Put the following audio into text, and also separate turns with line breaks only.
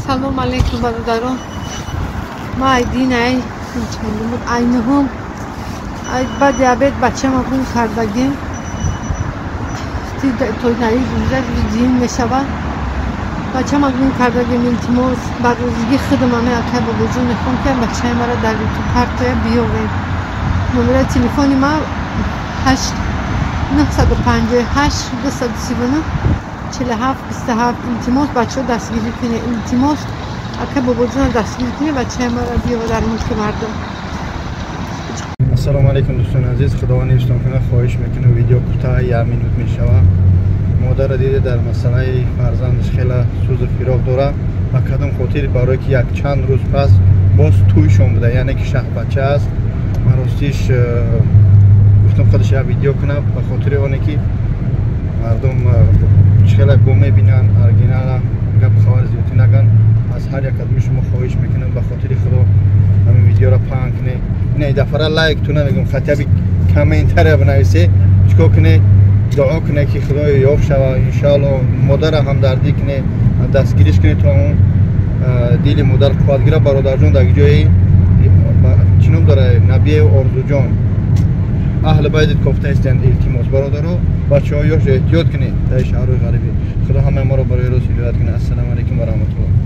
سلام علیکم برادران. ما ایدین ای اینهم بعد دیابت بچه ما گم کردگیم توی نایی روزه دین میشوه بچه ما گم کردگیم التماس بعد روزگی خدمانه اکه با وجود نخون که بچه ما را در تو پرتوی بیاوید. نمره تلفنی ما 8 958 239 47 27. التماس بچه دستگیری کنه. التماس اکه با وجود دستگیری کنه بچه ما را بیاوید در ملک مردم.
السلام علیکم دوستان عزیز. خداوند اشتان کنه خواهش میکنه ویدیو کوتاه 1 مینوت میشوه. مادر دیده در مسئله فرزندش خیلی سوز و فراق داره و کدام خاطر برای که یک چند روز پس باز تویشون بوده، یعنی که شخ بچه است. من راستیش گفتم خودش یک ویدیو کنه به خاطر آنه که مردم خیلی گم میبینن ارگینال گپ خبر زیادی نگن. از هر یک کدوم شما خواهش میکنم به خاطر خدا همین ویدیو را پنگ کنه. نه دفعه لایک تو نمیگم خطابی کامنتر بنویسه چیکار کنه دعا کنه که خدای یار شوه ان شاء الله مادر همدردی کنه دستگیریش کنه تا اون دل مادر قوت گیره. برادر جان در جای چنم داره نبی آرزو جان اهل بیت گفته هستند التماس برادرها بچه‌ها یاش احتیاط کنید در شهر غریبی. خدا همه ما رو برای رسول هدایت کنه. السلام علیکم و رحمت الله.